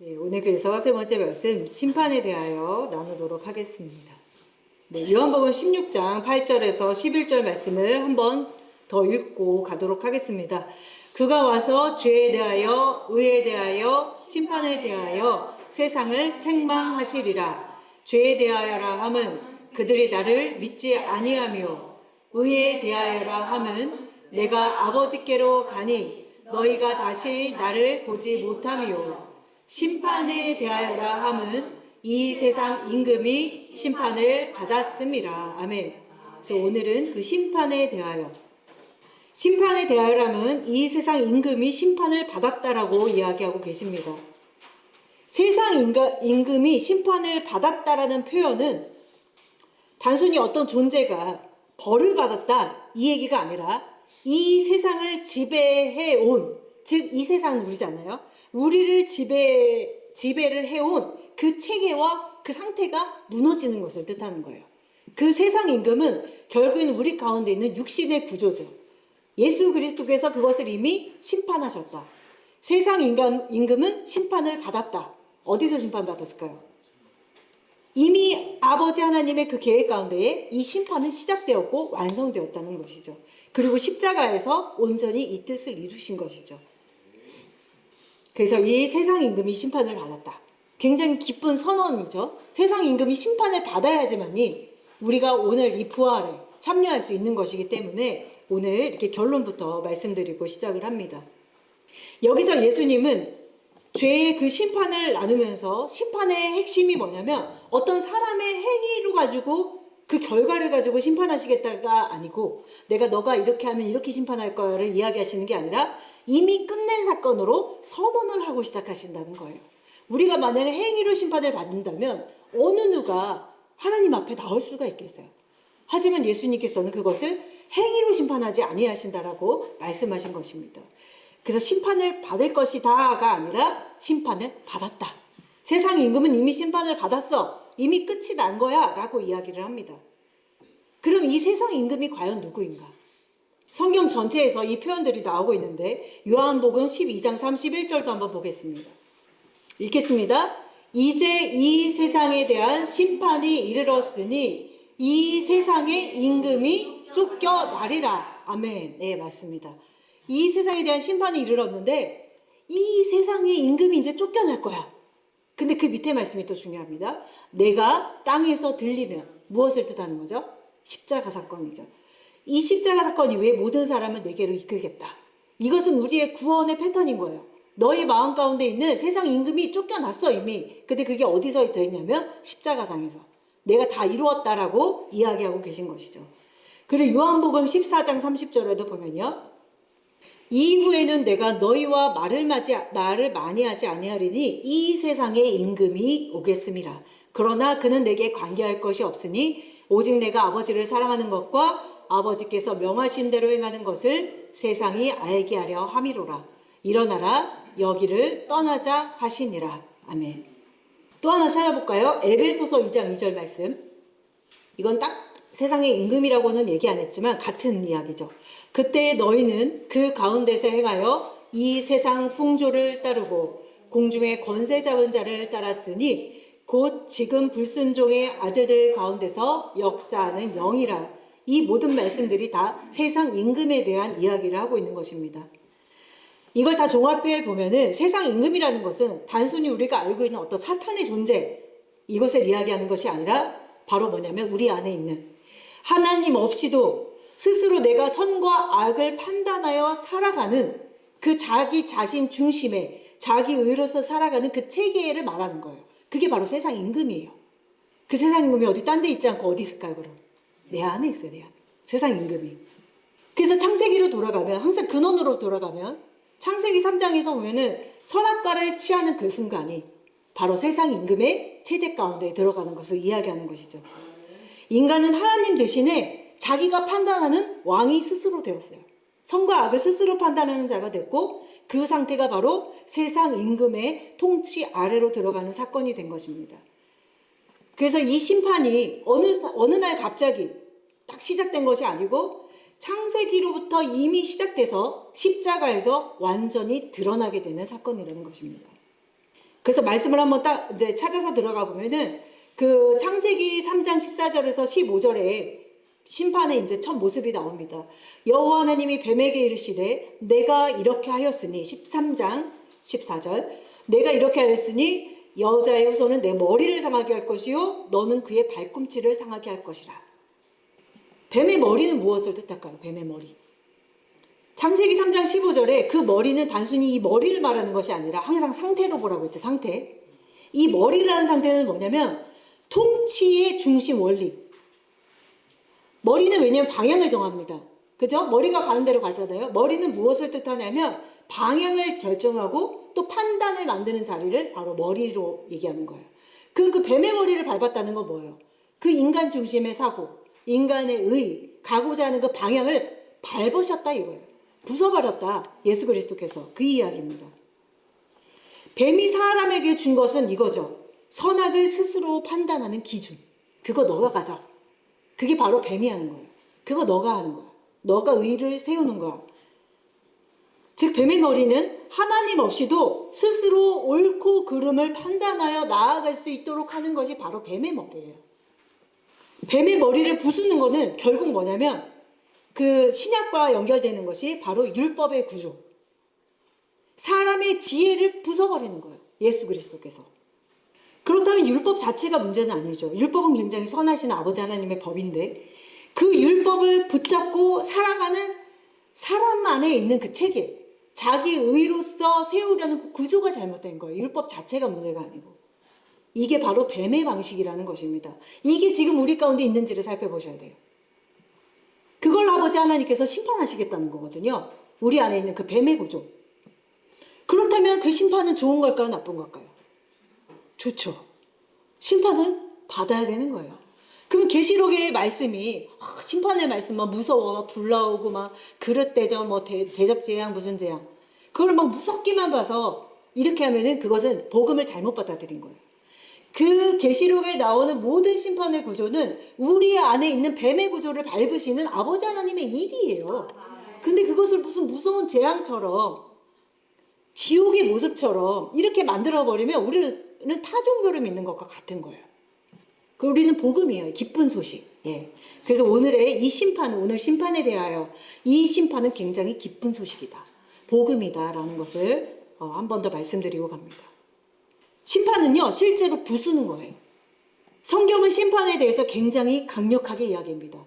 네, 오늘 그래서 세 번째 말씀 심판에 대하여 나누도록 하겠습니다. 네, 요한복음 16장 8절에서 11절 말씀을 한번 더 읽고 가도록 하겠습니다. 그가 와서 죄에 대하여 의에 대하여 심판에 대하여 세상을 책망하시리라. 죄에 대하여라 함은 그들이 나를 믿지 아니하며 의에 대하여라 함은 내가 아버지께로 가니 너희가 다시 나를 보지 못하며 심판에 대하여라 함은 이 세상 임금이 심판을 받았음이라. 아멘. 그래서 오늘은 그 심판에 대하여라면 이 세상 임금이 심판을 받았다라고 이야기하고 계십니다. 세상 임금이 심판을 받았다라는 표현은 단순히 어떤 존재가 벌을 받았다 이 얘기가 아니라 이 세상을 지배해온, 즉 이 세상은 우리잖아요. 우리를 지배를 해온 그 체계와 그 상태가 무너지는 것을 뜻하는 거예요. 그 세상 임금은 결국은 우리 가운데 있는 육신의 구조죠. 예수 그리스도께서 그것을 이미 심판하셨다. 세상 임금은 심판을 받았다. 어디서 심판받았을까요? 이미 아버지 하나님의 그 계획 가운데에 이 심판은 시작되었고 완성되었다는 것이죠. 그리고 십자가에서 온전히 이 뜻을 이루신 것이죠. 그래서 이 세상 임금이 심판을 받았다. 굉장히 기쁜 선언이죠. 세상 임금이 심판을 받아야지만이 우리가 오늘 이 부활에 참여할 수 있는 것이기 때문에 오늘 이렇게 결론부터 말씀드리고 시작을 합니다. 여기서 예수님은 죄의 그 심판을 나누면서 심판의 핵심이 뭐냐면 어떤 사람의 행위로 가지고 그 결과를 가지고 심판하시겠다가 아니고 내가 너가 이렇게 하면 이렇게 심판할 거야를 이야기하시는 게 아니라 이미 끝낸 사건으로 선언을 하고 시작하신다는 거예요. 우리가 만약에 행위로 심판을 받는다면 어느 누가 하나님 앞에 나올 수가 있겠어요. 하지만 예수님께서는 그것을 행위로 심판하지 아니하신다라고 말씀하신 것입니다. 그래서 심판을 받을 것이다가 아니라 심판을 받았다. 세상 임금은 이미 심판을 받았어. 이미 끝이 난 거야 라고 이야기를 합니다. 그럼 이 세상 임금이 과연 누구인가? 성경 전체에서 이 표현들이 나오고 있는데 요한복음 12장 31절도 한번 보겠습니다. 읽겠습니다. 이제 이 세상에 대한 심판이 이르렀으니 이 세상의 임금이 쫓겨나리라. 아멘. 네, 맞습니다. 이 세상에 대한 심판이 이르렀는데 이 세상의 임금이 이제 쫓겨날 거야. 근데 그 밑에 말씀이 또 중요합니다. 내가 땅에서 들리면 무엇을 뜻하는 거죠? 십자가 사건이죠. 이 십자가 사건이 왜 모든 사람을 내게로 이끌겠다. 이것은 우리의 구원의 패턴인 거예요. 너의 마음 가운데 있는 세상 임금이 쫓겨났어 이미. 근데 그게 어디서 되어 있냐면 십자가상에서. 내가 다 이루었다라고 이야기하고 계신 것이죠. 그리고 요한복음 14장 30절에도 보면요. 이후에는 내가 너희와 말을 많이 하지 아니하리니 이 세상의 임금이 오겠음이라. 그러나 그는 내게 관계할 것이 없으니 오직 내가 아버지를 사랑하는 것과 아버지께서 명하신 대로 행하는 것을 세상이 알게 하려 함이로라. 일어나라 여기를 떠나자 하시니라. 아멘. 또 하나 찾아볼까요? 에베소서 2장 2절 말씀. 이건 딱 세상의 임금이라고는 얘기 안 했지만 같은 이야기죠. 그때 너희는 그 가운데서 행하여 이 세상 풍조를 따르고 공중의 권세 잡은 자를 따랐으니 곧 지금 불순종의 아들들 가운데서 역사하는 영이라. 이 모든 말씀들이 다 세상 임금에 대한 이야기를 하고 있는 것입니다. 이걸 다 종합해 보면은 세상 임금이라는 것은 단순히 우리가 알고 있는 어떤 사탄의 존재 이것을 이야기하는 것이 아니라 바로 뭐냐면 우리 안에 있는 하나님 없이도 스스로 내가 선과 악을 판단하여 살아가는 그 자기 자신 중심의 자기 의로서 살아가는 그 체계를 말하는 거예요. 그게 바로 세상 임금이에요. 그 세상 임금이 어디 딴 데 있지 않고 어디 있을까요 그럼? 내 안에 있어요. 내 안에. 세상 임금이. 그래서 창세기로 돌아가면 항상 근원으로 돌아가면 창세기 3장에서 보면은 선악과를 취하는 그 순간이 바로 세상 임금의 체제 가운데 들어가는 것을 이야기하는 것이죠. 인간은 하나님 대신에 자기가 판단하는 왕이 스스로 되었어요. 선과 악을 스스로 판단하는 자가 됐고 그 상태가 바로 세상 임금의 통치 아래로 들어가는 사건이 된 것입니다. 그래서 이 심판이 어느 날 갑자기 딱 시작된 것이 아니고 창세기로부터 이미 시작돼서 십자가에서 완전히 드러나게 되는 사건이라는 것입니다. 그래서 말씀을 한번 딱 이제 찾아서 들어가 보면은 그 창세기 3장 14절에서 15절에 심판의 이제 첫 모습이 나옵니다. 여호와 하나님이 뱀에게 이르시되 내가 이렇게 하였으니 13장 14절 내가 이렇게 하였으니 여자의 후손은 내 머리를 상하게 할 것이요 너는 그의 발꿈치를 상하게 할 것이라. 뱀의 머리는 무엇을 뜻할까요? 뱀의 머리. 창세기 3장 15절에 그 머리는 단순히 이 머리를 말하는 것이 아니라 항상 상태로 보라고 했죠. 상태. 이 머리라는 상태는 뭐냐면 통치의 중심 원리. 머리는 왜냐하면 방향을 정합니다. 그죠? 머리가 가는 대로 가잖아요. 머리는 무엇을 뜻하냐면 방향을 결정하고 또 판단을 만드는 자리를 바로 머리로 얘기하는 거예요. 그 뱀의 머리를 밟았다는 건 뭐예요? 그 인간 중심의 사고, 인간의 의, 가고자 하는 그 방향을 밟으셨다 이거예요. 부숴버렸다. 예수 그리스도께서. 그 이야기입니다. 뱀이 사람에게 준 것은 이거죠. 선악을 스스로 판단하는 기준. 그거 너가 가져. 그게 바로 뱀이 하는 거예요. 그거 너가 하는 거야. 너가 의를 세우는 거야. 즉 뱀의 머리는 하나님 없이도 스스로 옳고 그름을 판단하여 나아갈 수 있도록 하는 것이 바로 뱀의 머리예요. 뱀의 머리를 부수는 거는 결국 뭐냐면 그 신약과 연결되는 것이 바로 율법의 구조. 사람의 지혜를 부숴버리는 거예요. 예수 그리스도께서. 그렇다면 율법 자체가 문제는 아니죠. 율법은 굉장히 선하신 아버지 하나님의 법인데 그 율법을 붙잡고 살아가는 사람 안에 있는 그 체계, 자기 의로서 세우려는 그 구조가 잘못된 거예요. 율법 자체가 문제가 아니고. 이게 바로 뱀의 방식이라는 것입니다. 이게 지금 우리 가운데 있는지를 살펴보셔야 돼요. 그걸 아버지 하나님께서 심판하시겠다는 거거든요. 우리 안에 있는 그 뱀의 구조. 그렇다면 그 심판은 좋은 걸까요? 나쁜 걸까요? 좋죠. 심판을 받아야 되는 거예요. 그러면 계시록의 말씀이 심판의 말씀 막 무서워 막 불 나오고 막 그릇 대접 뭐 대접 재앙 무슨 재앙 그걸 막 무섭기만 봐서 이렇게 하면은 그것은 복음을 잘못 받아들인 거예요. 그 계시록에 나오는 모든 심판의 구조는 우리 안에 있는 뱀의 구조를 밟으시는 아버지 하나님의 일이에요. 근데 그것을 무슨 무서운 재앙처럼 지옥의 모습처럼 이렇게 만들어버리면 우리는 타 종교를 믿는 것과 같은 거예요. 우리는 복음이에요. 기쁜 소식. 예. 그래서 오늘의 이 심판은, 오늘 심판에 대하여 이 심판은 굉장히 기쁜 소식이다. 복음이다라는 것을 한 번 더 말씀드리고 갑니다. 심판은요, 실제로 부수는 거예요. 성경은 심판에 대해서 굉장히 강력하게 이야기합니다.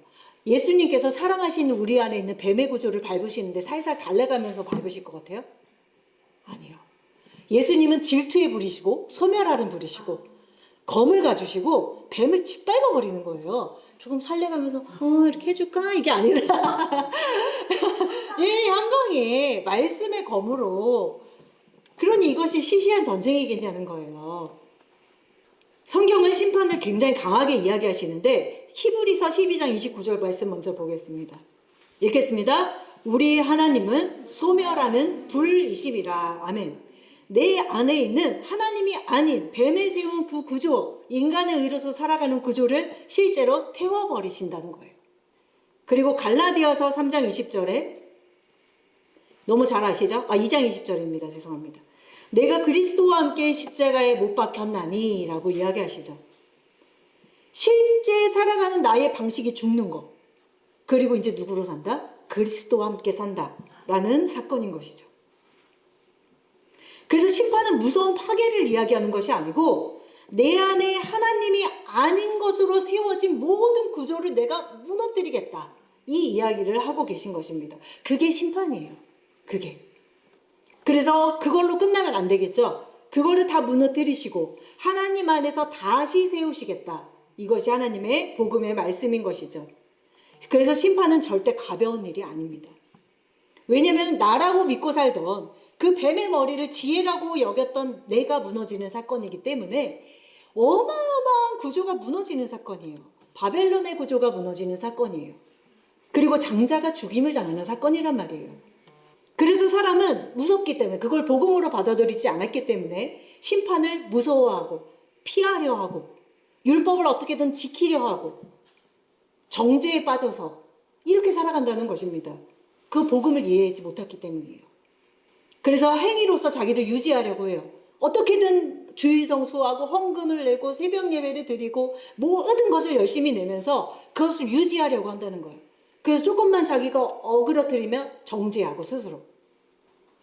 예수님께서 사랑하시는 우리 안에 있는 뱀의 구조를 밟으시는데 살살 달래가면서 밟으실 것 같아요? 아니요. 예수님은 질투의 불이시고 소멸하는 불이시고 검을 가주시고 뱀을 짓밟아버리는 거예요. 조금 살려가면서 이렇게 해줄까? 이게 아니라 예, 한 방에 말씀의 검으로. 그러니 이것이 시시한 전쟁이겠냐는 거예요. 성경은 심판을 굉장히 강하게 이야기하시는데 히브리서 12장 29절 말씀 먼저 보겠습니다. 읽겠습니다. 우리 하나님은 소멸하는 불이시리라. 아멘. 내 안에 있는 하나님이 아닌 뱀에 세운 그 구조, 인간의 의로서 살아가는 구조를 실제로 태워버리신다는 거예요. 그리고 갈라디아서 3장 20절에 너무 잘 아시죠? 2장 20절입니다. 죄송합니다. 내가 그리스도와 함께 십자가에 못 박혔나니 라고 이야기하시죠. 실제 살아가는 나의 방식이 죽는 거. 그리고 이제 누구로 산다? 그리스도와 함께 산다 라는 사건인 것이죠. 그래서 심판은 무서운 파괴를 이야기하는 것이 아니고 내 안에 하나님이 아닌 것으로 세워진 모든 구조를 내가 무너뜨리겠다. 이 이야기를 하고 계신 것입니다. 그게 심판이에요. 그게. 그래서 그걸로 끝나면 안 되겠죠. 그거를 다 무너뜨리시고 하나님 안에서 다시 세우시겠다. 이것이 하나님의 복음의 말씀인 것이죠. 그래서 심판은 절대 가벼운 일이 아닙니다. 왜냐하면 나라고 믿고 살던 그 뱀의 머리를 지혜라고 여겼던 내가 무너지는 사건이기 때문에 어마어마한 구조가 무너지는 사건이에요. 바벨론의 구조가 무너지는 사건이에요. 그리고 장자가 죽임을 당하는 사건이란 말이에요. 그래서 사람은 무섭기 때문에 그걸 복음으로 받아들이지 않았기 때문에 심판을 무서워하고 피하려 하고 율법을 어떻게든 지키려 하고 정죄에 빠져서 이렇게 살아간다는 것입니다. 그 복음을 이해하지 못했기 때문이에요. 그래서 행위로서 자기를 유지하려고 해요. 어떻게든 주의성 수하고 헌금을 내고 새벽 예배를 드리고 모든 것을 열심히 내면서 그것을 유지하려고 한다는 거예요. 그래서 조금만 자기가 어그러뜨리면 정죄하고 스스로.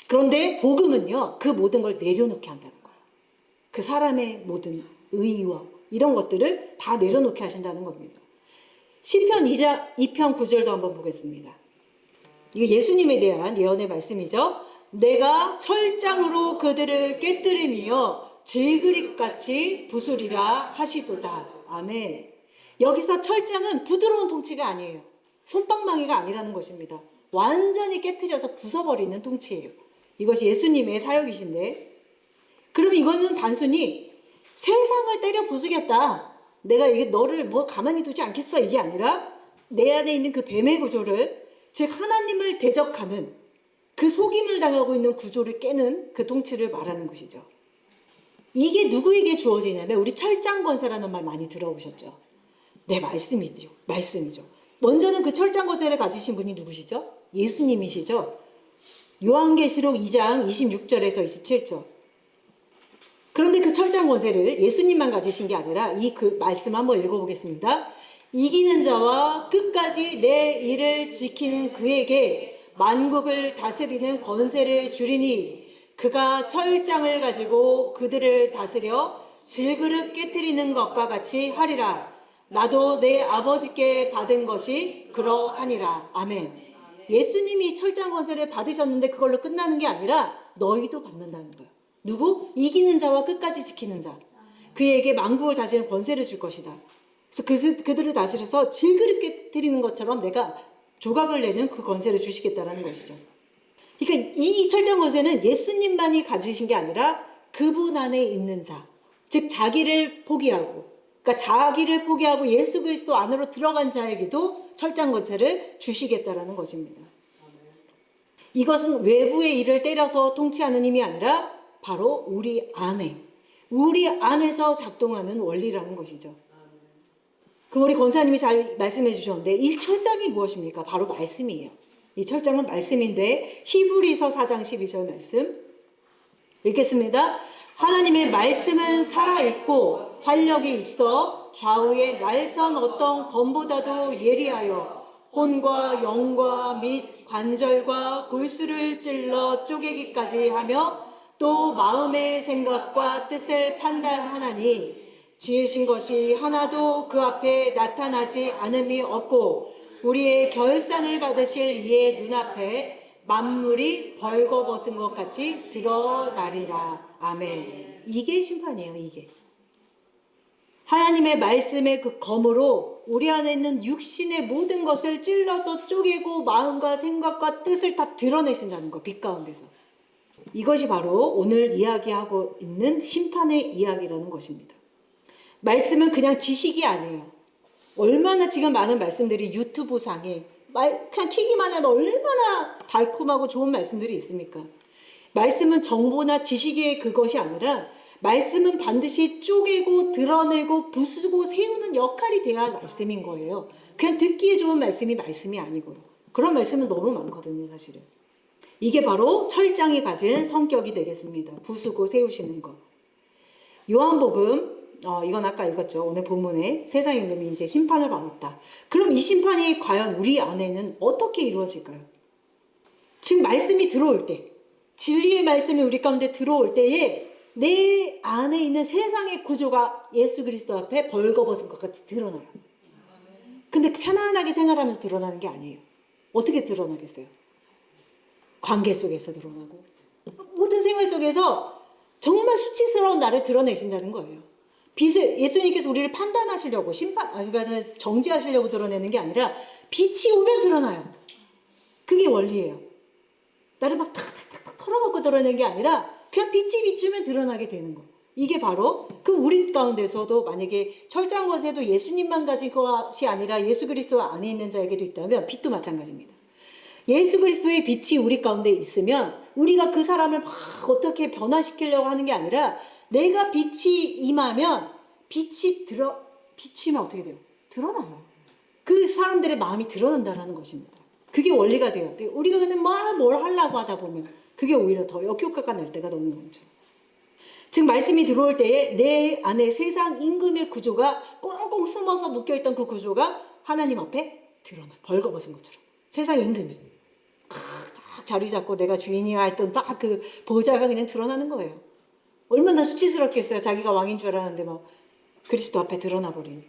그런데 복음은요, 그 모든 걸 내려놓게 한다는 거예요. 그 사람의 모든 의의와 이런 것들을 다 내려놓게 하신다는 겁니다. 시편 2편 9절도 한번 보겠습니다. 이거 예수님에 대한 예언의 말씀이죠. 내가 철장으로 그들을 깨뜨리며 질그릇같이 부수리라 하시도다. 아멘. 여기서 철장은 부드러운 통치가 아니에요. 솜방망이가 아니라는 것입니다. 완전히 깨뜨려서 부숴버리는 통치예요. 이것이 예수님의 사역이신데, 그럼 이거는 단순히 세상을 때려 부수겠다, 내가 이게 너를 뭐 가만히 두지 않겠어, 이게 아니라 내 안에 있는 그 뱀의 구조를, 즉 하나님을 대적하는 그 속임을 당하고 있는 구조를 깨는 그 통치를 말하는 것이죠. 이게 누구에게 주어지냐면 우리 철장권세라는 말 많이 들어보셨죠? 네, 말씀이죠. 먼저는 그 철장권세를 가지신 분이 누구시죠? 예수님이시죠. 요한계시록 2장 26절에서 27절. 그런데 그 철장권세를 예수님만 가지신 게 아니라 이 그 말씀 한번 읽어보겠습니다. 이기는 자와 끝까지 내 일을 지키는 그에게 만국을 다스리는 권세를 주리니 그가 철장을 가지고 그들을 다스려 질그릇 깨뜨리는 것과 같이 하리라. 나도 내 아버지께 받은 것이 그러하니라. 아멘. 예수님이 철장 권세를 받으셨는데 그걸로 끝나는 게 아니라 너희도 받는다는 거예요. 누구? 이기는 자와 끝까지 지키는 자. 그에게 만국을 다스리는 권세를 줄 것이다. 그래서 그들을 다스려서 질그릇 깨뜨리는 것처럼 내가 조각을 내는 그 권세를 주시겠다라는 것이죠. 그러니까 이 철장 권세는 예수님만이 가지신 게 아니라 그분 안에 있는 자, 즉 자기를 포기하고, 그러니까 자기를 포기하고 예수 그리스도 안으로 들어간 자에게도 철장 권세를 주시겠다라는 것입니다. 이것은 외부의 일을 때려서 통치하는 힘이 아니라 바로 우리 안에서 작동하는 원리라는 것이죠. 그럼 우리 권사님이 잘 말씀해 주셨는데 이 철장이 무엇입니까? 바로 말씀이에요. 이 철장은 말씀인데 히브리서 4장 12절 말씀 읽겠습니다. 하나님의 말씀은 살아있고 활력이 있어 좌우의 날선 어떤 검보다도 예리하여 혼과 영과 및 관절과 골수를 찔러 쪼개기까지 하며 또 마음의 생각과 뜻을 판단하나니 지으신 것이 하나도 그 앞에 나타나지 않음이 없고 우리의 결산을 받으실 이의 눈앞에 만물이 벌거벗은 것 같이 드러나리라. 아멘. 이게 심판이에요. 이게 하나님의 말씀의 그 검으로 우리 안에 있는 육신의 모든 것을 찔러서 쪼개고 마음과 생각과 뜻을 다 드러내신다는 거, 빛 가운데서. 이것이 바로 오늘 이야기하고 있는 심판의 이야기라는 것입니다. 말씀은 그냥 지식이 아니에요. 얼마나 지금 많은 말씀들이 유튜브상에 그냥 키기만 하면 얼마나 달콤하고 좋은 말씀들이 있습니까? 말씀은 정보나 지식의 그것이 아니라 말씀은 반드시 쪼개고 드러내고 부수고 세우는 역할이 돼야 말씀인 거예요. 그냥 듣기에 좋은 말씀이 아니고 그런 말씀은 너무 많거든요, 사실은. 이게 바로 철장이 가진 성격이 되겠습니다. 부수고 세우시는 것. 요한복음 이건 아까 읽었죠. 오늘 본문에 세상 임금이 이제 심판을 받았다. 그럼 이 심판이 과연 우리 안에는 어떻게 이루어질까요? 즉 말씀이 들어올 때, 진리의 말씀이 우리 가운데 들어올 때에 내 안에 있는 세상의 구조가 예수 그리스도 앞에 벌거벗은 것 같이 드러나요. 근데 편안하게 생활하면서 드러나는 게 아니에요. 어떻게 드러나겠어요? 관계 속에서 드러나고 모든 생활 속에서 정말 수치스러운 나를 드러내신다는 거예요. 예수님께서 우리를 판단하시려고 그러니까 정죄하시려고 드러내는 게 아니라 빛이 오면 드러나요. 그게 원리예요. 나를 막 탁탁탁 털어먹고 드러내는 게 아니라 그냥 빛이 비추면 드러나게 되는 거. 이게 바로 우리 가운데서도 만약에 철장 권세도 예수님만 가진 것이 아니라 예수 그리스도 안에 있는 자에게도 있다면 빛도 마찬가지입니다. 예수 그리스도의 빛이 우리 가운데 있으면 우리가 그 사람을 막 어떻게 변화시키려고 하는 게 아니라 내가 빛이 임하면 비추면 어떻게 돼요? 드러나요. 그 사람들의 마음이 드러난다는 것입니다. 그게 원리가 돼요. 우리가 그냥 뭘 하려고 하다 보면 그게 오히려 더 역효과가 날 때가 너무 많죠. 즉 말씀이 들어올 때에 내 안에 세상 임금의 구조가 꽁꽁 숨어서 묶여있던 그 구조가 하나님 앞에 드러나. 벌거벗은 것처럼. 세상 임금이 딱 자리 잡고 내가 주인이야 했던 딱 그 보좌가 그냥 드러나는 거예요. 얼마나 수치스럽겠어요. 자기가 왕인 줄 알았는데 막 그리스도 앞에 드러나 버리니.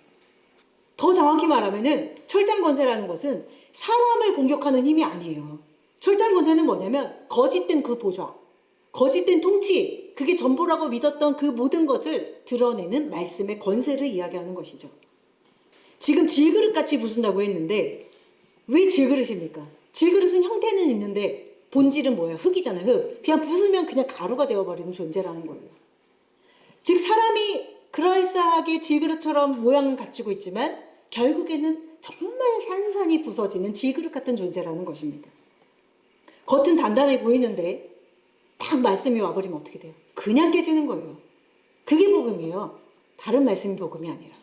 더 정확히 말하면은 철장 권세라는 것은 사람을 공격하는 힘이 아니에요. 철장 권세는 뭐냐면 거짓된 그 보좌, 거짓된 통치, 그게 전부라고 믿었던 그 모든 것을 드러내는 말씀의 권세를 이야기하는 것이죠. 지금 질그릇같이 부순다고 했는데 왜 질그릇입니까? 질그릇은 형태는 있는데 본질은 뭐예요? 흙이잖아요. 흙. 그냥 부수면 그냥 가루가 되어버리는 존재라는 거예요. 즉 사람이 그럴싸하게 질그릇처럼 모양을 갖추고 있지만 결국에는 정말 산산이 부서지는 질그릇 같은 존재라는 것입니다. 겉은 단단해 보이는데 딱 말씀이 와버리면 어떻게 돼요? 그냥 깨지는 거예요. 그게 복음이에요. 다른 말씀이 복음이 아니라.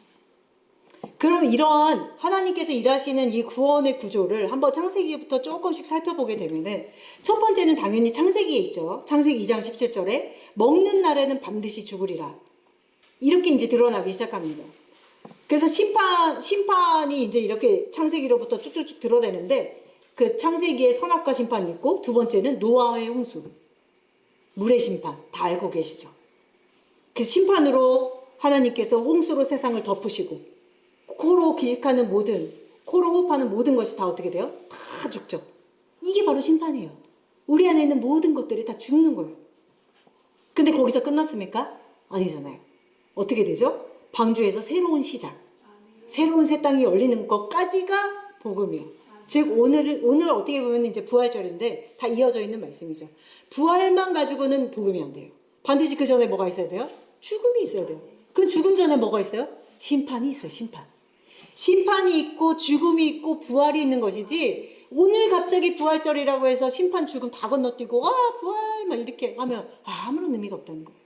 그럼 이러한 하나님께서 일하시는 이 구원의 구조를 한번 창세기부터 조금씩 살펴보게 되면은 첫 번째는 당연히 창세기에 있죠. 창세기 2장 17절에 먹는 날에는 반드시 죽으리라. 이렇게 이제 드러나기 시작합니다. 그래서 심판이 이제 이렇게 창세기로부터 쭉쭉쭉 드러내는데 그 창세기에 선악과 심판이 있고 두 번째는 노아의 홍수. 물의 심판. 다 알고 계시죠. 그 심판으로 하나님께서 홍수로 세상을 덮으시고 코로 기식하는 모든, 코로 호흡하는 모든 것이 다 어떻게 돼요? 다 죽죠. 이게 바로 심판이에요. 우리 안에 있는 모든 것들이 다 죽는 거예요. 근데 거기서 끝났습니까? 아니잖아요. 어떻게 되죠? 방주에서 새로운 시작, 새로운 새 땅이 열리는 것까지가 복음이에요. 즉 오늘 어떻게 보면 이제 부활절인데 다 이어져 있는 말씀이죠. 부활만 가지고는 복음이 안 돼요. 반드시 그 전에 뭐가 있어야 돼요? 죽음이 있어야 돼요. 그럼 죽음 전에 뭐가 있어요? 심판이 있어요. 심판이 있고 죽음이 있고 부활이 있는 것이지 오늘 갑자기 부활절이라고 해서 심판 죽음 다 건너뛰고 부활 막 이렇게 하면 아무런 의미가 없다는 거예요.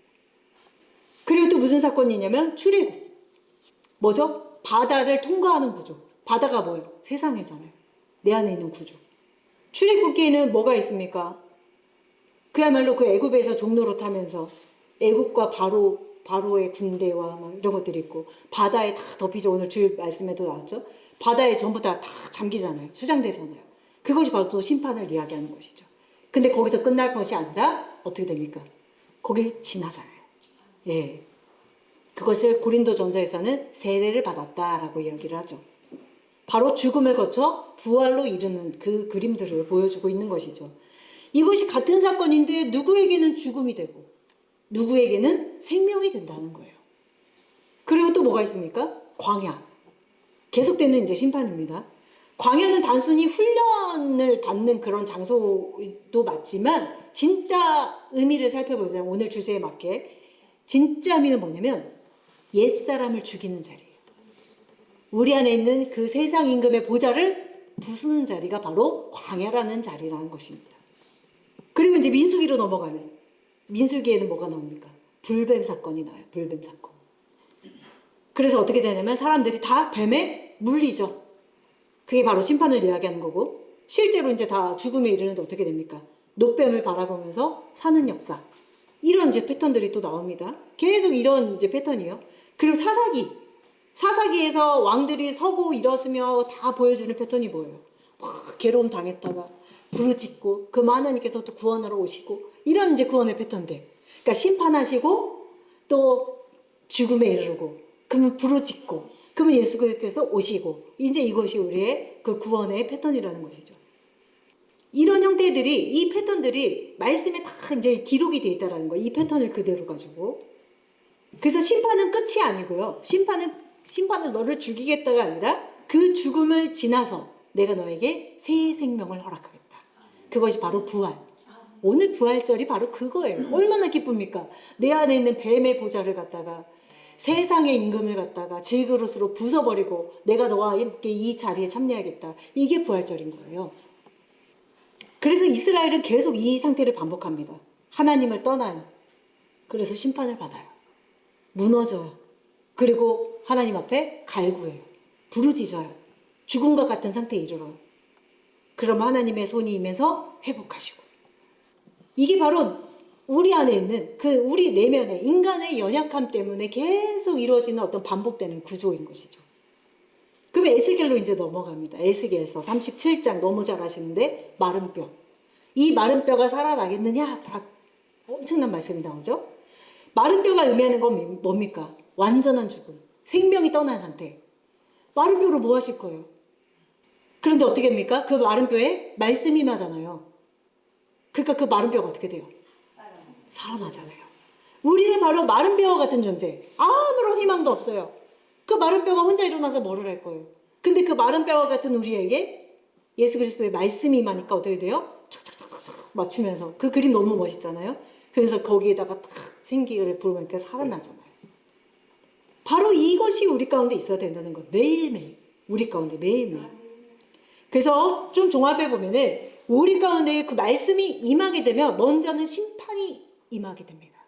그리고 또 무슨 사건이냐면 출애굽. 뭐죠? 바다를 통과하는 구조. 바다가 뭐예요? 세상이잖아요. 내 안에 있는 구조. 출애굽기에는 뭐가 있습니까? 그야말로 그 애굽에서 종로로 타면서 애굽과 바로의 군대와 막 이런 것들이 있고 바다에 다 덮이죠. 오늘 주일 말씀에도 나왔죠. 바다에 전부 다 잠기잖아요. 수장되잖아요. 그것이 바로 또 심판을 이야기하는 것이죠. 근데 거기서 끝날 것이 아니라 어떻게 됩니까? 거기 지나잖아요. 예. 그것을 고린도전서에서는 세례를 받았다라고 이야기를 하죠. 바로 죽음을 거쳐 부활로 이르는 그 그림들을 보여주고 있는 것이죠. 이것이 같은 사건인데 누구에게는 죽음이 되고 누구에게는 생명이 된다는 거예요. 그리고 또 뭐가 있습니까? 광야. 계속되는 이제 심판입니다. 광야는 단순히 훈련을 받는 그런 장소도 맞지만 진짜 의미를 살펴보자면 오늘 주제에 맞게 진짜 의미는 뭐냐면 옛사람을 죽이는 자리예요. 우리 안에 있는 그 세상 임금의 보좌를 부수는 자리가 바로 광야라는 자리라는 것입니다. 그리고 이제 민수기로 넘어가면 민수기에는 뭐가 나옵니까? 불뱀 사건이 나와요. 불뱀 사건. 그래서 어떻게 되냐면 사람들이 다 뱀에 물리죠. 그게 바로 심판을 이야기하는 거고 실제로 이제 다 죽음에 이르는데 어떻게 됩니까? 노뱀을 바라보면서 사는 역사. 이런 이제 패턴들이 또 나옵니다. 계속 이런 이제 패턴이에요. 그리고 사사기에서 왕들이 서고 일어서며 다 보여주는 패턴이 뭐예요? 막 괴로움 당했다가 부르짖고 그 하나님께서 또 구원하러 오시고 이런 이제 구원의 패턴들. 그러니까 심판하시고 또 죽음에 이르고 그러면 부르짖고 그러면 예수께서 오시고 이제 이것이 우리의 그 구원의 패턴이라는 것이죠. 이런 형태들이 이 패턴들이 말씀에 다 이제 기록이 돼 있다라는 거예요. 이 패턴을 그대로 가지고. 그래서 심판은 끝이 아니고요. 심판은 너를 죽이겠다가 아니라 그 죽음을 지나서 내가 너에게 새 생명을 허락하겠다. 그것이 바로 부활. 오늘 부활절이 바로 그거예요. 얼마나 기쁩니까? 내 안에 있는 뱀의 보좌를 갖다가 세상의 임금을 갖다가 질그릇으로 부숴버리고 내가 너와 함께 이 자리에 참여하겠다. 이게 부활절인 거예요. 그래서 이스라엘은 계속 이 상태를 반복합니다. 하나님을 떠나요. 그래서 심판을 받아요. 무너져요. 그리고 하나님 앞에 갈구해요. 부르짖어요. 죽음과 같은 상태에 이르러요. 그럼 하나님의 손이 임해서 회복하시고. 이게 바로 우리 안에 있는 그 우리 내면의 인간의 연약함 때문에 계속 이루어지는 어떤 반복되는 구조인 것이죠. 그러면 에스겔로 이제 넘어갑니다. 에스겔서 37장 너무 잘 아시는데 마른 뼈. 이 마른 뼈가 살아나겠느냐? 다 엄청난 말씀이 나오죠. 마른 뼈가 의미하는 건 뭡니까? 완전한 죽음. 생명이 떠난 상태. 마른 뼈로 뭐 하실 거예요? 그런데 어떻게 합니까? 그 마른 뼈에 말씀이 임하잖아요. 그러니까 그 마른 뼈가 어떻게 돼요? 살아나잖아요. 우리가 바로 마른 뼈와 같은 존재. 아무런 희망도 없어요. 그 마른 뼈가 혼자 일어나서 뭐를 할 거예요? 근데 그 마른 뼈와 같은 우리에게 예수 그리스도의 말씀이 임하니까 어떻게 돼요? 촉촉촉촉 맞추면서. 그 그림 너무 멋있잖아요. 그래서 거기에다가 탁 생기를 부으니까 살아나잖아요. 바로 이것이 우리 가운데 있어야 된다는 거예요. 매일매일. 우리 가운데 매일매일. 그래서 좀 종합해 보면은 우리 가운데 그 말씀이 임하게 되면 먼저는 심판이 임하게 됩니다.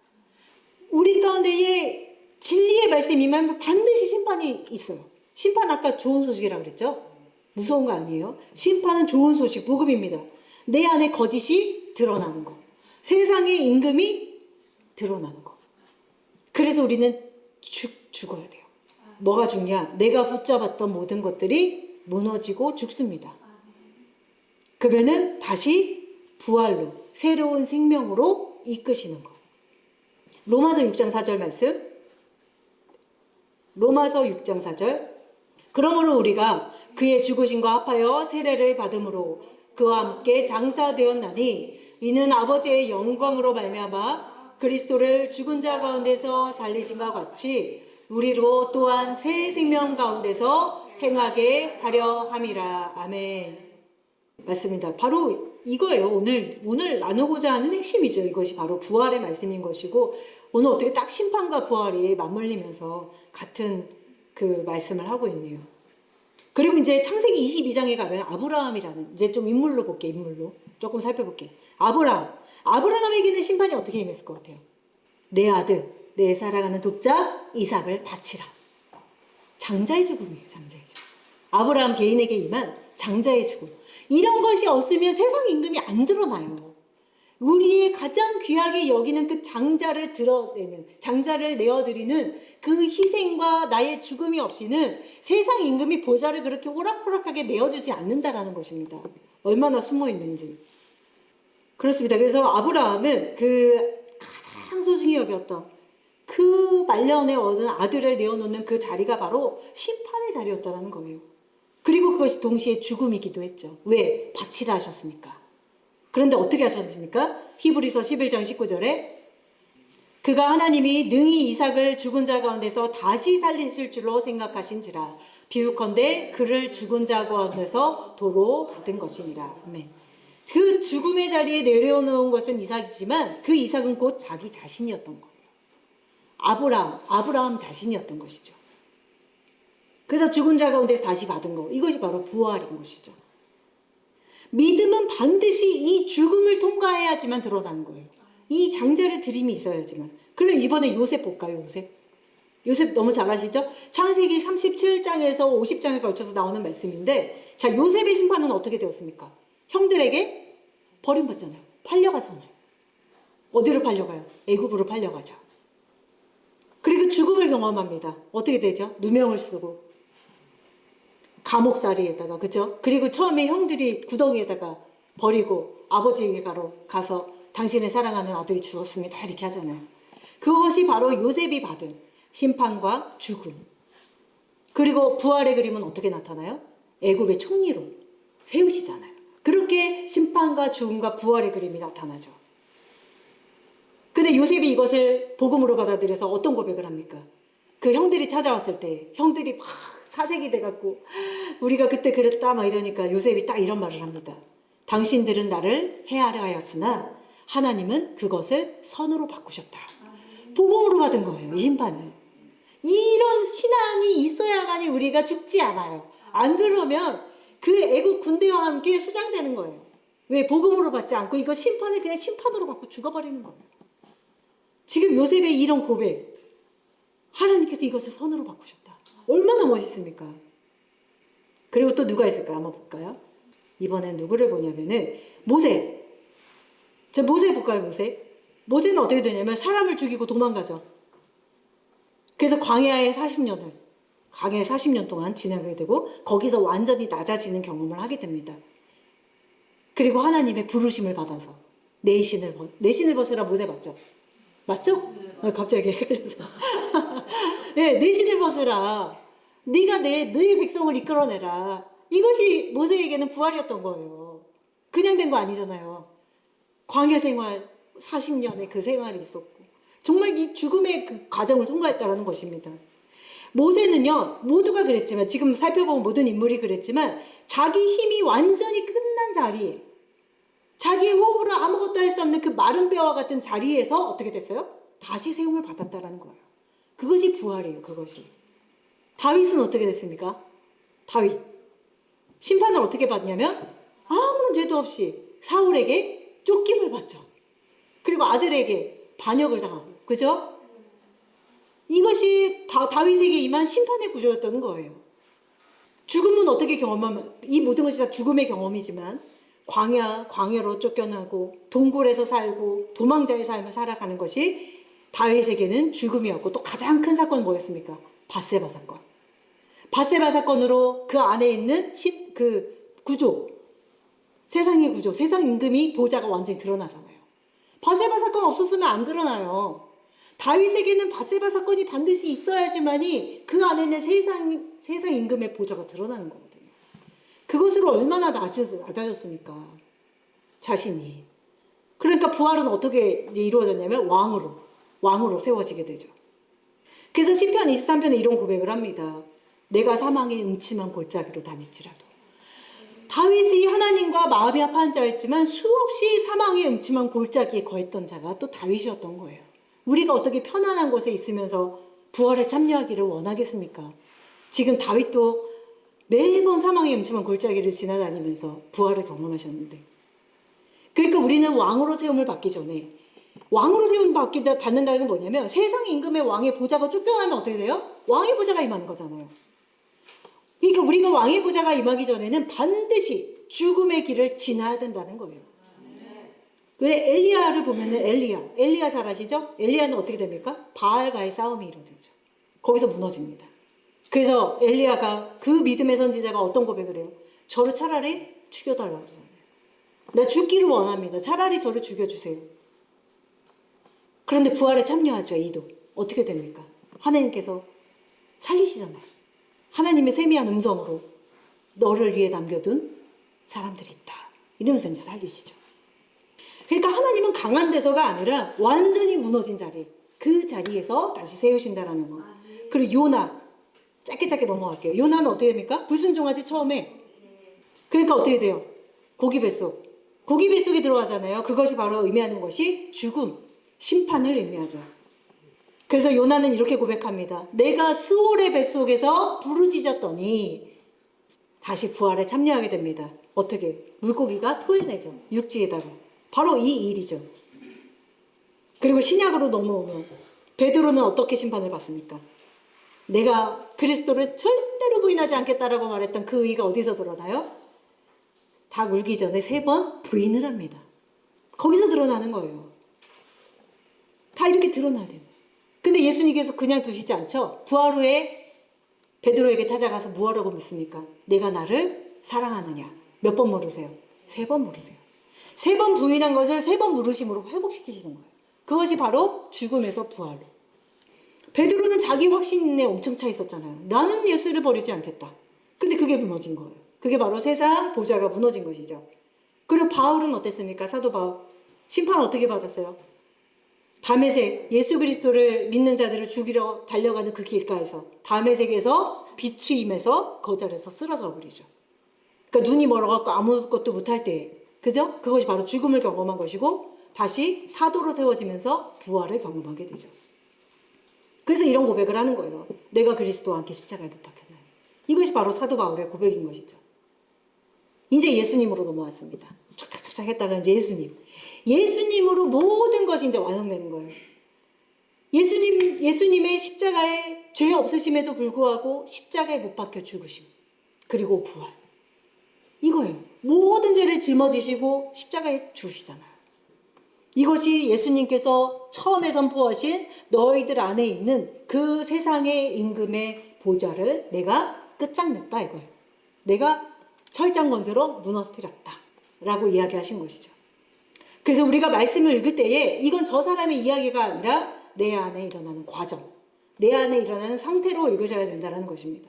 우리 가운데에 진리의 말씀이 임하면 반드시 심판이 있어요. 심판 아까 좋은 소식이라고 그랬죠? 무서운 거 아니에요. 심판은 좋은 소식, 복음입니다. 내 안에 거짓이 드러나는 거. 세상의 임금이 드러나는 거. 그래서 우리는 죽어야 돼요. 뭐가 죽냐? 내가 붙잡았던 모든 것들이 무너지고 죽습니다. 그러면은 다시 부활로 새로운 생명으로 이끄시는 거. 로마서 6장 4절 말씀. 로마서 6장 4절. 그러므로 우리가 그의 죽으심과 합하여 세례를 받음으로 그와 함께 장사되었나니 이는 아버지의 영광으로 말미암아 그리스도를 죽은 자 가운데서 살리신과 같이 우리로 또한 새 생명 가운데서 행하게 하려 함이라. 아멘. 맞습니다. 바로 이거예요. 오늘 나누고자 하는 핵심이죠. 이것이 바로 부활의 말씀인 것이고, 오늘 어떻게 딱 심판과 부활이 맞물리면서 같은 그 말씀을 하고 있네요. 그리고 이제 창세기 22장에 가면 아브라함이라는, 이제 좀 인물로 볼게요. 인물로 조금 살펴볼게요. 아브라함에게는 심판이 어떻게 임했을 것 같아요? 내 아들, 내 사랑하는 독자 이삭을 바치라. 장자의 죽음이에요. 장자의 죽음. 아브라함 개인에게 임한 장자의 죽음. 이런 것이 없으면 세상 임금이 안 드러나요. 우리의 가장 귀하게 여기는 그 장자를 드러내는, 장자를 내어드리는 그 희생과 나의 죽음이 없이는 세상 임금이 보좌를 그렇게 호락호락하게 내어주지 않는다라는 것입니다. 얼마나 숨어 있는지. 그렇습니다. 그래서 아브라함은 그 가장 소중히 여겼던 그 말년에 얻은 아들을 내어놓는 그 자리가 바로 심판의 자리였다는 거예요. 그리고 그것이 동시에 죽음이기도 했죠. 왜? 바치라 하셨으니까. 그런데 어떻게 하셨습니까? 히브리서 11장 19절에 그가 하나님이 능히 이삭을 죽은 자 가운데서 다시 살리실 줄로 생각하신지라 비유컨대 그를 죽은 자 가운데서 도로 받은 것이니라. 아멘. 그 죽음의 자리에 내려놓은 것은 이삭이지만 그 이삭은 곧 자기 자신이었던 거예요. 아브라함 자신이었던 것이죠. 그래서 죽은 자 가운데서 다시 받은 거, 이것이 바로 부활인 것이죠. 믿음은 반드시 이 죽음을 통과해야지만 드러나는 거예요. 이 장자를 드림이 있어야지만. 그럼 이번에 요셉 볼까요? 요셉 너무 잘 아시죠? 창세기 37장에서 50장에 걸쳐서 나오는 말씀인데, 자, 요셉의 심판은 어떻게 되었습니까? 형들에게 버림받잖아요. 팔려가잖아요. 어디로 팔려가요? 애굽으로 팔려가죠. 그리고 죽음을 경험합니다. 어떻게 되죠? 누명을 쓰고 감옥살이에다가, 그죠? 그리고 처음에 형들이 구덩이에다가 버리고 아버지에게 가서 당신의 사랑하는 아들이 죽었습니다. 이렇게 하잖아요. 그것이 바로 요셉이 받은 심판과 죽음. 그리고 부활의 그림은 어떻게 나타나요? 애굽의 총리로 세우시잖아요. 그렇게 심판과 죽음과 부활의 그림이 나타나죠. 근데 요셉이 이것을 복음으로 받아들여서 어떤 고백을 합니까? 그 형들이 찾아왔을 때 형들이 막 사색이 돼갖고 우리가 그때 그랬다 막 이러니까 요셉이 딱 이런 말을 합니다. 당신들은 나를 해하려 하였으나 하나님은 그것을 선으로 바꾸셨다. 복음으로 받은 거예요. 이 심판을. 이런 신앙이 있어야만이 우리가 죽지 않아요. 안 그러면 그 애국 군대와 함께 수장되는 거예요. 왜? 복음으로 받지 않고 이거 심판을 그냥 심판으로 받고 죽어버리는 거예요. 지금 요셉의 이런 고백, 하나님께서 이것을 선으로 바꾸셨다. 얼마나 멋있습니까? 그리고 또 누가 있을까? 한번 볼까요? 이번엔 누구를 보냐면은 모세. 저 모세 볼까요? 모세. 모세는 어떻게 되냐면 사람을 죽이고 도망가죠. 그래서 광야에 40년 동안 지나게 되고 거기서 완전히 낮아지는 경험을 하게 됩니다. 그리고 하나님의 부르심을 받아서 내신을 벗으라 모세 맞죠? 맞죠? 갑자기 헷갈려서. 네, 내신을 벗으라. 네가 너희 백성을 이끌어내라. 이것이 모세에게는 부활이었던 거예요. 그냥 된 거 아니잖아요. 광야 생활 40년의 그 생활이 있었고 정말 이 죽음의 그 과정을 통과했다라는 것입니다. 모세는요, 모두가 그랬지만, 지금 살펴본 모든 인물이 그랬지만, 자기 힘이 완전히 끝난 자리에, 자기의 호흡으로 아무것도 할 수 없는 그 마른 뼈와 같은 자리에서 어떻게 됐어요? 다시 세움을 받았다라는 거예요. 그것이 부활이에요, 그것이. 다윗은 어떻게 됐습니까? 다윗. 심판을 어떻게 받냐면, 아무런 죄도 없이 사울에게 쫓김을 받죠. 그리고 아들에게 반역을 당하고, 그죠? 이것이 다윗에게 임한 심판의 구조였던 거예요. 죽음은 어떻게 경험하면, 이 모든 것이 다 죽음의 경험이지만 광야로 쫓겨나고 동굴에서 살고 도망자의 삶을 살아가는 것이 다윗에게는 죽음이었고, 또 가장 큰 사건은 뭐였습니까? 밧세바 사건. 밧세바 사건으로 그 안에 있는 그 구조, 세상의 구조, 세상 임금이 보좌가 완전히 드러나잖아요. 밧세바 사건 없었으면 안 드러나요. 다윗에게는 밧세바 사건이 반드시 있어야지만이 그 안에는 세상 임금의 보좌가 드러나는 거거든요. 그것으로 얼마나 낮아졌습니까? 자신이. 그러니까 부활은 어떻게 이제 이루어졌냐면 왕으로 세워지게 되죠. 그래서 시편 23편에 이런 고백을 합니다. 내가 사망의 음침한 골짜기로 다닐지라도. 다윗이 하나님과 마음이 합한 자였지만 수없이 사망의 음침한 골짜기에 거했던 자가 또 다윗이었던 거예요. 우리가 어떻게 편안한 곳에 있으면서 부활에 참여하기를 원하겠습니까? 지금 다윗도 매번 사망의 음침한 골짜기를 지나다니면서 부활을 경험하셨는데, 그러니까 우리는 왕으로 세움을 받기 전에, 왕으로 세움을 받는다는 건 뭐냐면 세상 임금의 왕의 보좌가 쫓겨나면 어떻게 돼요? 왕의 보좌가 임하는 거잖아요. 그러니까 우리가 왕의 보좌가 임하기 전에는 반드시 죽음의 길을 지나야 된다는 거예요. 그래, 엘리야를 보면은 엘리야 잘 아시죠? 엘리야는 어떻게 됩니까? 바알과의 싸움이 이루어지죠. 거기서 무너집니다. 그래서 엘리야가, 그 믿음의 선지자가 어떤 고백을 해요? 저를 차라리 죽여달라고 하잖아요. 나 죽기를 원합니다. 차라리 저를 죽여주세요. 그런데 부활에 참여하죠. 이도 어떻게 됩니까? 하나님께서 살리시잖아요. 하나님의 세미한 음성으로 너를 위해 남겨둔 사람들이 있다, 이러면서 이제 살리시죠. 그러니까 하나님은 강한 데서가 아니라 완전히 무너진 자리, 그 자리에서 다시 세우신다라는 거. 그리고 요나, 짧게 넘어갈게요. 요나는 어떻게 됩니까? 불순종하지 처음에. 그러니까 어떻게 돼요? 고기 뱃속에 들어가잖아요. 그것이 바로 의미하는 것이 죽음, 심판을 의미하죠. 그래서 요나는 이렇게 고백합니다. 내가 스올의 뱃속에서 부르짖었더니 다시 부활에 참여하게 됩니다. 어떻게? 물고기가 토해내죠. 육지에다가. 바로 이 일이죠. 그리고 신약으로 넘어오면 베드로는 어떻게 심판을 받습니까? 내가 그리스도를 절대로 부인하지 않겠다라고 말했던 그 의가 어디서 드러나요? 닭 울기 전에 3번 부인을 합니다. 거기서 드러나는 거예요. 다 이렇게 드러나야 돼요. 근데 예수님께서 그냥 두시지 않죠. 부활 후에 베드로에게 찾아가서 무엇라고 묻습니까? 내가 나를 사랑하느냐? 몇 번 물으세요? 3번 물으세요. 3번 부인한 것을 3번 물으심으로 회복시키시는 거예요. 그것이 바로 죽음에서 부활로. 베드로는 자기 확신에 엄청 차 있었잖아요. 나는 예수를 버리지 않겠다. 근데 그게 무너진 거예요. 그게 바로 세상 보좌가 무너진 것이죠. 그리고 바울은 어땠습니까? 사도 바울. 심판 어떻게 받았어요? 다메섹, 예수 그리스도를 믿는 자들을 죽이러 달려가는 그 길가에서 다메섹에서 빛이 임해서 거절해서 쓰러져 버리죠. 그러니까 눈이 멀어갖고 아무것도 못할 때, 그죠? 그것이 바로 죽음을 경험한 것이고 다시 사도로 세워지면서 부활을 경험하게 되죠. 그래서 이런 고백을 하는 거예요. 내가 그리스도와 함께 십자가에 못 박혔나니. 이것이 바로 사도 바울의 고백인 것이죠. 이제 예수님으로 넘어왔습니다. 촥촥촥 했다가 이제 예수님으로 모든 것이 이제 완성되는 거예요. 예수님의 십자가에 죄 없으심에도 불구하고 십자가에 못 박혀 죽으심. 그리고 부활. 이거예요. 모든 죄를 짊어지시고 십자가에 죽으시잖아요. 이것이 예수님께서 처음에 선포하신 너희들 안에 있는 그 세상의 임금의 보좌를 내가 끝장냈다 이거예요. 내가 철장건세로 무너뜨렸다 라고 이야기하신 것이죠. 그래서 우리가 말씀을 읽을 때에 이건 저 사람의 이야기가 아니라 내 안에 일어나는 과정, 내 안에 일어나는 상태로 읽으셔야 된다는 것입니다.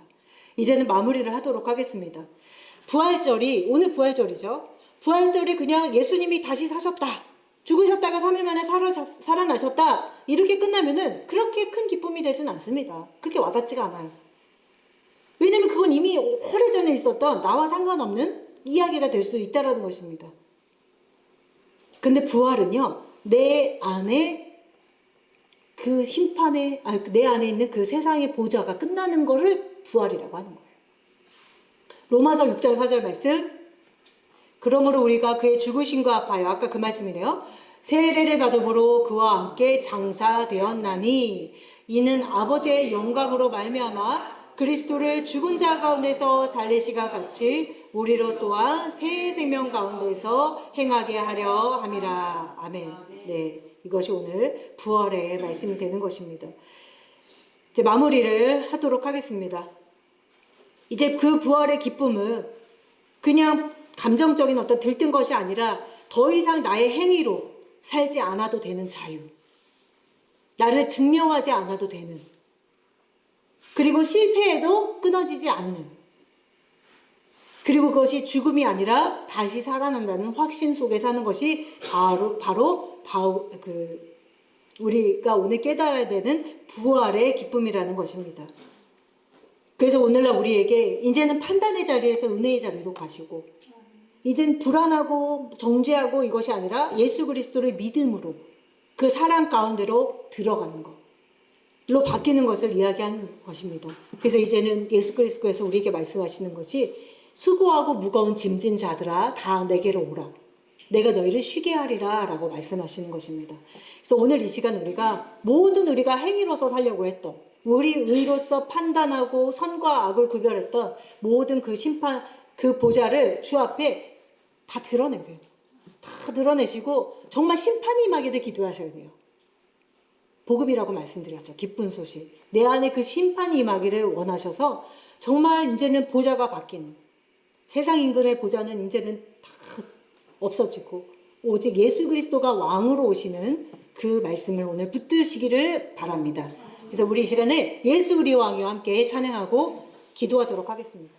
이제는 마무리를 하도록 하겠습니다. 부활절이, 오늘 부활절이죠. 부활절이 그냥 예수님이 다시 사셨다, 죽으셨다가 3일 만에 살아나셨다 이렇게 끝나면은 그렇게 큰 기쁨이 되진 않습니다. 그렇게 와닿지가 않아요. 왜냐면 그건 이미 오래전에 있었던 나와 상관없는 이야기가 될 수 있다는 것입니다. 근데 부활은요, 내 안에 그 심판의, 내 안에 있는 그 세상의 보좌가 끝나는 거를 부활이라고 하는 거예요. 로마서 6장 4절 말씀. 그러므로 우리가 그의 죽으심과 합하여, 아까 그 말씀이네요. 세례를 받음으로 그와 함께 장사되었나니 이는 아버지의 영광으로 말미암아 그리스도를 죽은 자 가운데서 살리시가 같이 우리로 또한 새 생명 가운데서 행하게 하려 함이라. 아멘. 네, 이것이 오늘 부활의 말씀이 되는 것입니다. 이제 마무리를 하도록 하겠습니다. 이제 그 부활의 기쁨은 그냥 감정적인 어떤 들뜬 것이 아니라 더 이상 나의 행위로 살지 않아도 되는 자유, 나를 증명하지 않아도 되는, 그리고 실패해도 끊어지지 않는, 그리고 그것이 죽음이 아니라 다시 살아난다는 확신 속에 사는 것이 바로 우리가 오늘 깨달아야 되는 부활의 기쁨이라는 것입니다. 그래서 오늘날 우리에게 이제는 판단의 자리에서 은혜의 자리로 가시고, 이젠 불안하고 정죄하고 이것이 아니라 예수 그리스도를 믿음으로 그 사랑 가운데로 들어가는 것로 바뀌는 것을 이야기하는 것입니다. 그래서 이제는 예수 그리스도에서 우리에게 말씀하시는 것이 수고하고 무거운 짐진 자들아 다 내게로 오라. 내가 너희를 쉬게 하리라 라고 말씀하시는 것입니다. 그래서 오늘 이 시간 우리가 행위로서 살려고 했던, 우리 의로서 판단하고 선과 악을 구별했던 모든 그 심판, 그 보좌를 주 앞에 다 드러내세요. 다 드러내시고 정말 심판이 임하기를 기도하셔야 돼요. 복음이라고 말씀드렸죠. 기쁜 소식. 내 안에 그 심판이 임하기를 원하셔서 정말 이제는 보좌가 바뀌는, 세상 임금의 보좌는 이제는 다 없어지고 오직 예수 그리스도가 왕으로 오시는 그 말씀을 오늘 붙드시기를 바랍니다. 그래서 우리 이 시간에 예수 우리 왕이와 함께 찬양하고 기도하도록 하겠습니다.